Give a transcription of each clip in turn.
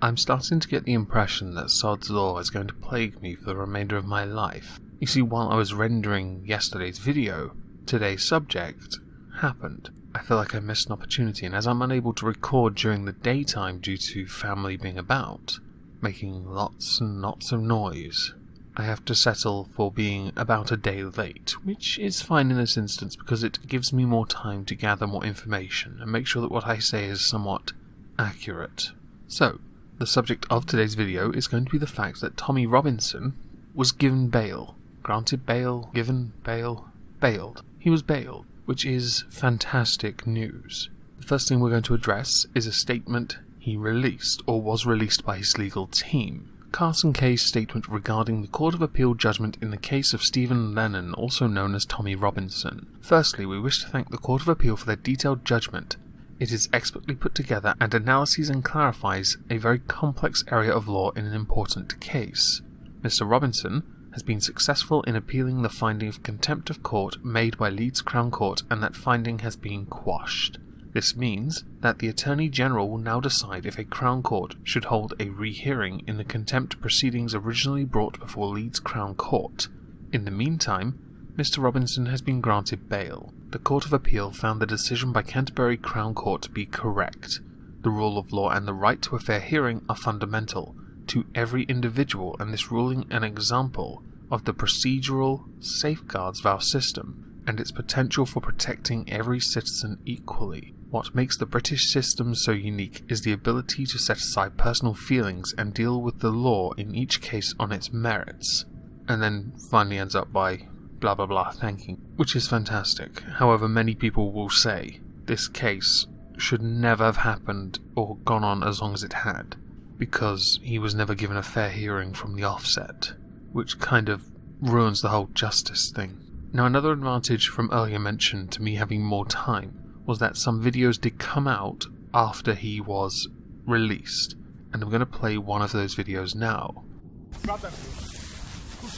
I'm starting to get the impression that Sod's Law is going to plague me for the remainder of my life. You see, while I was rendering yesterday's video, today's subject happened. I feel like I missed an opportunity, and as I'm unable to record during the daytime due to family being about, making lots and lots of noise, I have to settle for being about a day late, which is fine in this instance because it gives me more time to gather more information and make sure that what I say is somewhat accurate. So, the subject of today's video is going to be the fact that Tommy Robinson was given bail. Granted bail, given bail, bailed. He was bailed, which is fantastic news. The first thing we're going to address is a statement he released, or was released by his legal team. Carson K's statement regarding the Court of Appeal judgment in the case of Stephen Lennon, also known as Tommy Robinson. Firstly, we wish to thank the Court of Appeal for their detailed judgment. It is expertly put together and analyses and clarifies a very complex area of law in an important case. Mr. Robinson has been successful in appealing the finding of contempt of court made by Leeds Crown Court, and that finding has been quashed. This means that the Attorney General will now decide if a Crown Court should hold a rehearing in the contempt proceedings originally brought before Leeds Crown Court. In the meantime, Mr. Robinson has been granted bail. The Court of Appeal found the decision by Canterbury Crown Court to be correct. The rule of law and the right to a fair hearing are fundamental to every individual, and this ruling an example of the procedural safeguards of our system and its potential for protecting every citizen equally. What makes the British system so unique is the ability to set aside personal feelings and deal with the law in each case on its merits. And then finally ends up by blah blah blah thanking, which is fantastic. However, many people will say this case should never have happened or gone on as long as it had, because he was never given a fair hearing from the offset, which kind of ruins the whole justice thing. Now, another advantage from earlier mention to me having more time was that some videos did come out after he was released, and I'm going to play one of those videos now.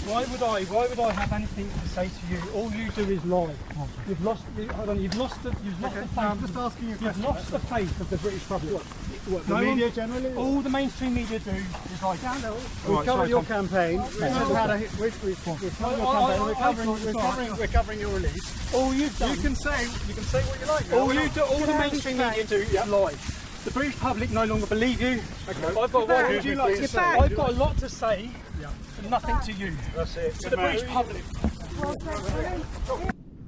Why would I have anything to say to you? All you do is lie. You've lost the faith of the British public. What, the media generally? All the mainstream media do is like, we've covered your campaign. We're covering your release. All you've done, you can say what you like. All the mainstream media do is lie. The British public no longer believe you. Okay. I've got a lot to say. Nothing to you. That's it. To the British public.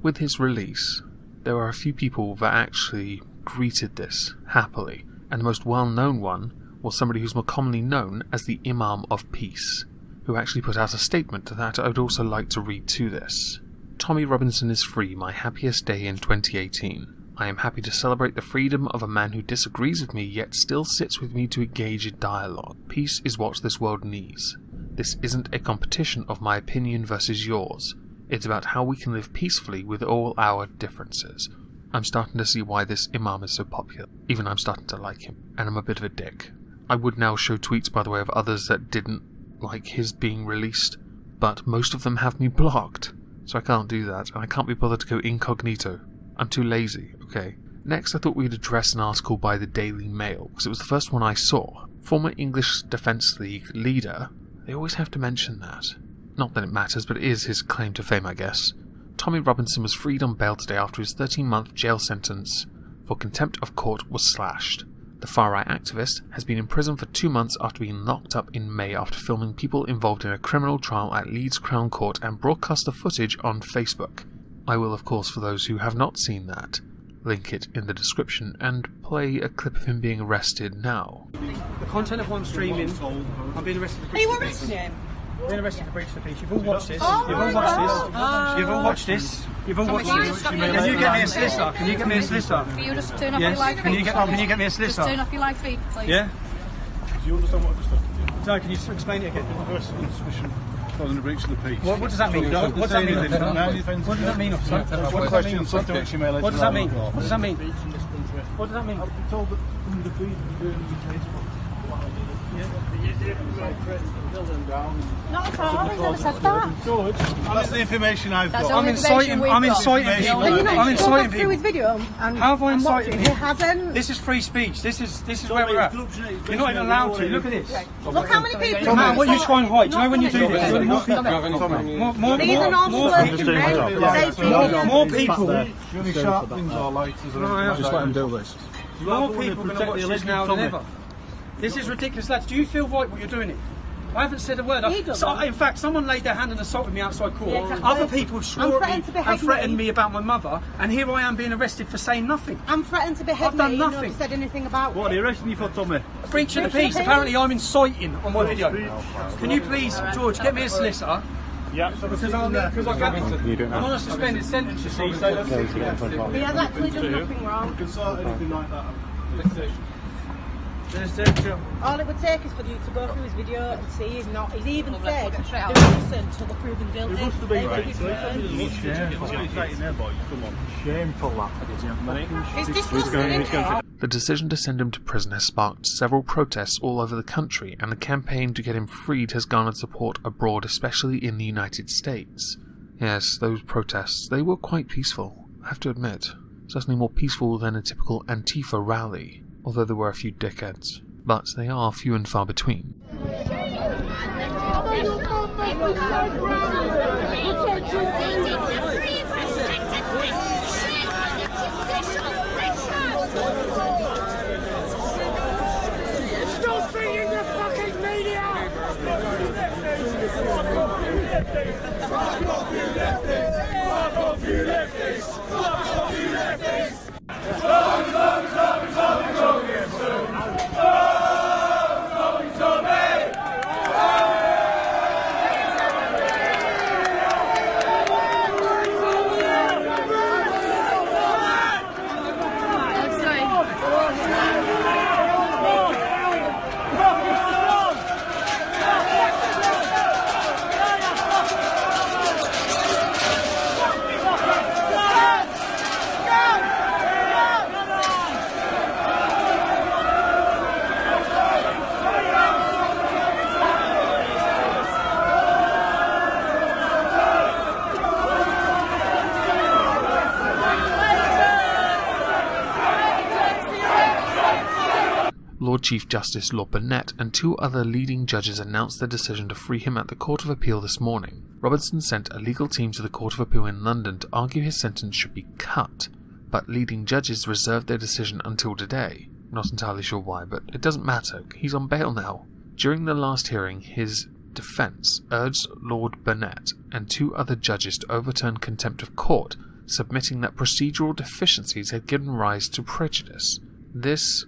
With his release, there were a few people that actually greeted this happily, and the most well-known one was somebody who's more commonly known as the Imam of Peace, who actually put out a statement that I would also like to read to this. Tommy Robinson is free, my happiest day in 2018. I am happy to celebrate the freedom of a man who disagrees with me yet still sits with me to engage in dialogue. Peace is what this world needs. This isn't a competition of my opinion versus yours. It's about how we can live peacefully with all our differences. I'm starting to see why this Imam is so popular. Even I'm starting to like him, and I'm a bit of a dick. I would now show tweets, by the way, of others that didn't like his being released, but most of them have me blocked, so I can't do that, and I can't be bothered to go incognito. I'm too lazy, okay? Next, I thought we'd address an article by the Daily Mail, because it was the first one I saw. Former English Defence League leader, they always have to mention that. Not that it matters, but it is his claim to fame, I guess. Tommy Robinson was freed on bail today after his 13-month jail sentence for contempt of court was slashed. The far-right activist has been in prison for 2 months after being locked up in May after filming people involved in a criminal trial at Leeds Crown Court and broadcast the footage on Facebook. I will, of course, for those who have not seen that, link it in the description and play a clip of him being arrested now. The content of what I'm streaming, I'm being arrested for breach of the peace. Being arrested for breach of the peace. You've all watched this. You've all watched this. You've all watched this. You've all watched this. Can you get me a solicitor? Can you get me a solicitor? Can you just turn off your live feed? Can you get me a solicitor? Just turn off your live feed, please. Yeah? Do you understand what the No, can you explain it again? following the breach of the peace? What does that mean? What does that mean? What does that mean, officer? What question subject you may What does that mean? What does that mean? What does that mean? I've been told that under the breach of the case. Not at all, I never said that. George, that's the information I've got. I'm inciting people. I'm inciting Through his people. video and How have I and watched incited it. He him? hasn't. This is free speech. This is where we're at. You're not even allowed to. Look at this. Look how many people. No matter what you try and hide, do you know when you do this? These are normal working men. More people. The only sharp things are lighters. Just let him do this. More people are going to watch this now than ever. This is ridiculous, lads. Do you feel right what you're doing it? I haven't said a word. In fact, someone laid their hand and assaulted me outside court. Yeah, exactly. Other people have swore at me and threatened me about my mother, and here I am being arrested for saying nothing. I'm threatened to behead I've done me. nothing. You've not said anything about What are it. you arresting you for, Tommy? Breach of the peace. Apparently, I'm inciting on my video. Can you please, George, get me a solicitor? Yeah. Because I'm on a suspended sentence, you see. So He has actually done nothing wrong. Anything like that. All it would take is for you to go through his video and see he's not. He's even said don't listen till the proven guilty. It must have been right. Shameful that. It's disgusting, isn't it? The decision to send him to prison has sparked several protests all over the country, and the campaign to get him freed has garnered support abroad, especially in the United States. Yes, those protests, they were quite peaceful, I have to admit. Certainly more peaceful than a typical Antifa rally, although there were a few dickheads. But they are few and far between. Stop being the fucking media! Lord Chief Justice Lord Burnett and two other leading judges announced their decision to free him at the Court of Appeal this morning. Robertson sent a legal team to the Court of Appeal in London to argue his sentence should be cut, but leading judges reserved their decision until today. Not entirely sure why, but it doesn't matter, he's on bail now. During the last hearing, his defence urged Lord Burnett and two other judges to overturn contempt of court, submitting that procedural deficiencies had given rise to prejudice. This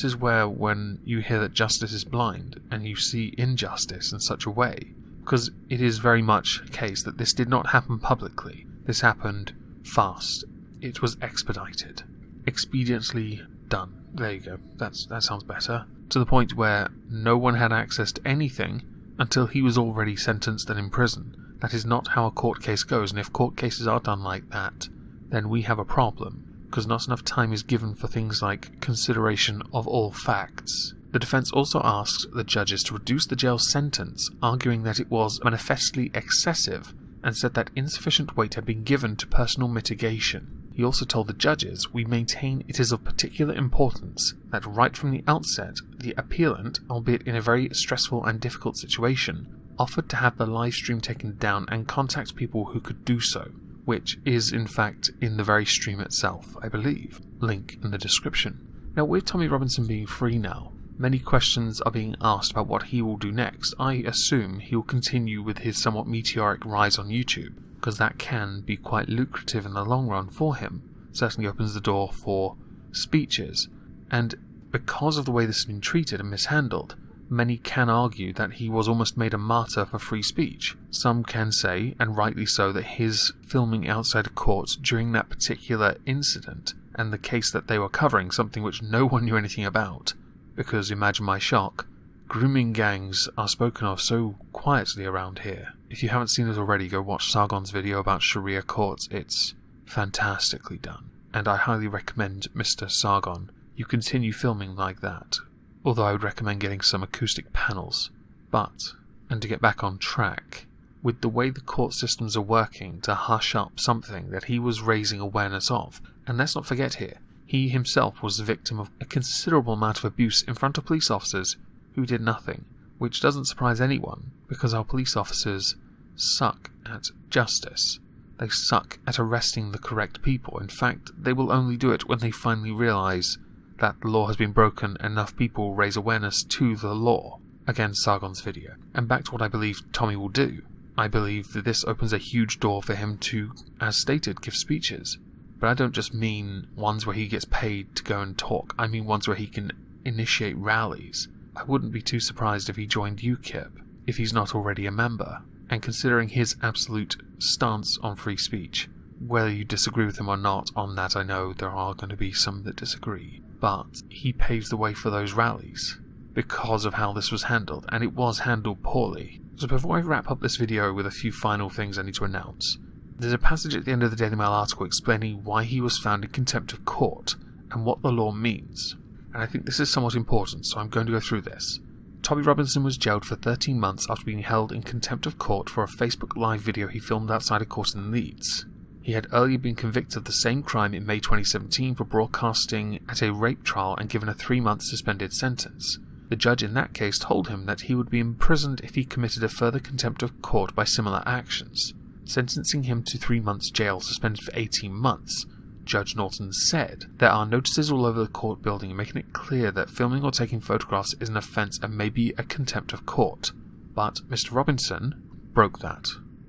is where, when you hear that justice is blind, and you see injustice in such a way, because it is very much a case that this did not happen publicly. This happened fast. It was expedited. Expediently done. There you go. That sounds better. To the point where no one had access to anything until he was already sentenced and in prison. That is not how a court case goes, and if court cases are done like that, then we have a problem, because not enough time is given for things like consideration of all facts. The defence also asks the judges to reduce the jail sentence, arguing that it was manifestly excessive, and said that insufficient weight had been given to personal mitigation. He also told the judges, "We maintain it is of particular importance that right from the outset, the appellant, albeit in a very stressful and difficult situation, offered to have the live stream taken down and contact people who could do so, which is in fact in the very stream itself, I believe. Link in the description." Now, with Tommy Robinson being free now, many questions are being asked about what he will do next. I assume he will continue with his somewhat meteoric rise on YouTube, because that can be quite lucrative in the long run for him. Certainly opens the door for speeches, and because of the way this has been treated and mishandled, many can argue that he was almost made a martyr for free speech. Some can say, and rightly so, that his filming outside of court during that particular incident and the case that they were covering, something which no one knew anything about, because imagine my shock, grooming gangs are spoken of so quietly around here. If you haven't seen it already, go watch Sargon's video about Sharia courts. It's fantastically done, and I highly recommend Mr. Sargon you continue filming like that. Although I would recommend getting some acoustic panels, But, and to get back on track, with the way the court systems are working to hush up something that he was raising awareness of, and let's not forget here, he himself was the victim of a considerable amount of abuse in front of police officers who did nothing, which doesn't surprise anyone, because our police officers suck at justice. They suck at arresting the correct people. In fact, they will only do it when they finally realise that the law has been broken and enough people raise awareness to the law. Again, Sargon's video. And back to what I believe Tommy will do. I believe that this opens a huge door for him to, as stated, give speeches. But I don't just mean ones where he gets paid to go and talk. I mean ones where he can initiate rallies. I wouldn't be too surprised if he joined UKIP, if he's not already a member. And considering his absolute stance on free speech, whether you disagree with him or not, on that I know there are going to be some that disagree, but he paves the way for those rallies because of how this was handled, and it was handled poorly. So before I wrap up this video with a few final things I need to announce, there's a passage at the end of the Daily Mail article explaining why he was found in contempt of court and what the law means. And I think this is somewhat important, so I'm going to go through this. Tommy Robinson was jailed for 13 months after being held in contempt of court for a Facebook Live video he filmed outside a court in Leeds. He had earlier been convicted of the same crime in May 2017 for broadcasting at a rape trial and given a 3-month suspended sentence. The judge in that case told him that he would be imprisoned if he committed a further contempt of court by similar actions, sentencing him to 3 months jail suspended for 18 months. Judge Norton said, "There are notices all over the court building making it clear that filming or taking photographs is an offence and may be a contempt of court." But Mr. Robinson broke that,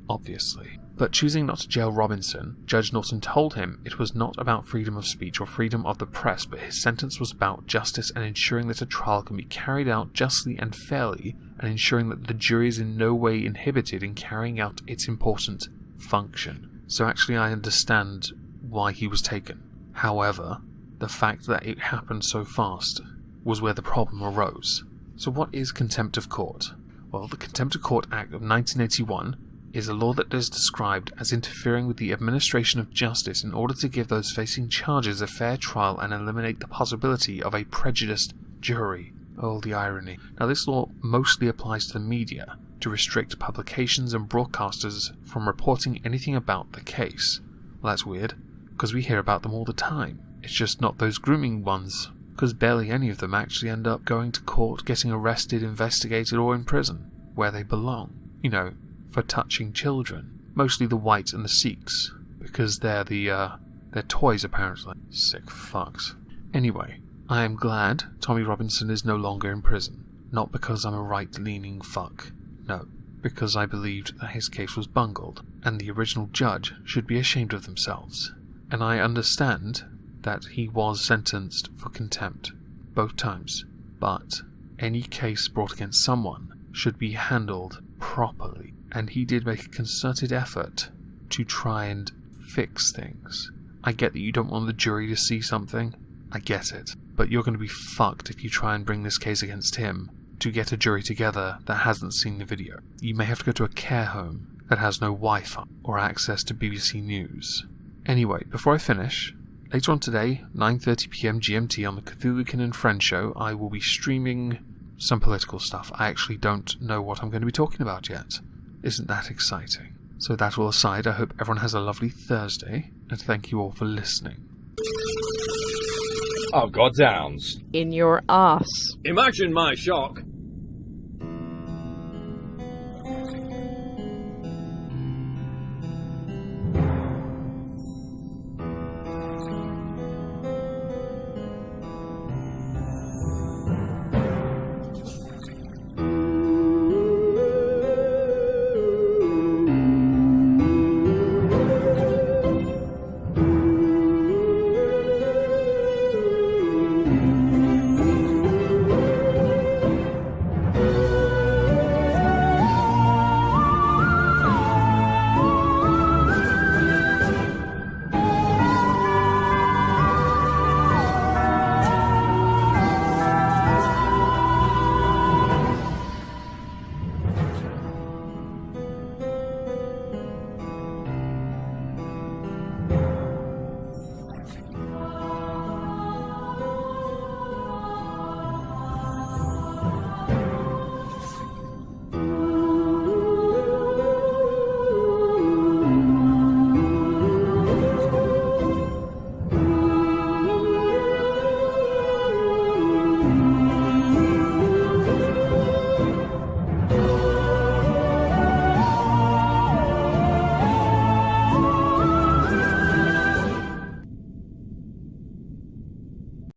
obviously. But choosing not to jail Robinson, Judge Norton told him it was not about freedom of speech or freedom of the press, but his sentence was about justice and ensuring that a trial can be carried out justly and fairly, and ensuring that the jury is in no way inhibited in carrying out its important function. So actually I understand why he was taken. However, the fact that it happened so fast was where the problem arose. So what is contempt of court? Well, the Contempt of Court Act of 1981 is a law that is described as interfering with the administration of justice in order to give those facing charges a fair trial and eliminate the possibility of a prejudiced jury. Oh, the irony. Now, this law mostly applies to the media, to restrict publications and broadcasters from reporting anything about the case. Well, that's weird, because we hear about them all the time. It's just not those grooming ones, because barely any of them actually end up going to court, getting arrested, investigated, or in prison, where they belong. You know, for touching children. Mostly the whites and the Sikhs, because they're toys apparently. Sick fucks. Anyway, I am glad Tommy Robinson is no longer in prison. Not because I'm a right-leaning fuck. No, because I believed that his case was bungled, and the original judge should be ashamed of themselves. And I understand that he was sentenced for contempt, both times. But any case brought against someone should be handled properly. And he did make a concerted effort to try and fix things. I get that you don't want the jury to see something. I get it. But you're going to be fucked if you try and bring this case against him to get a jury together that hasn't seen the video. You may have to go to a care home that has no Wi-Fi or access to BBC News. Anyway, before I finish, later on today, 9:30 PM GMT on the Cthulhu-Kin and Friends show, I will be streaming some political stuff. I actually don't know what I'm going to be talking about yet. Isn't that exciting? So that all aside, I hope everyone has a lovely Thursday, and thank you all for listening. Oh, goddowns. In your ass. Imagine my shock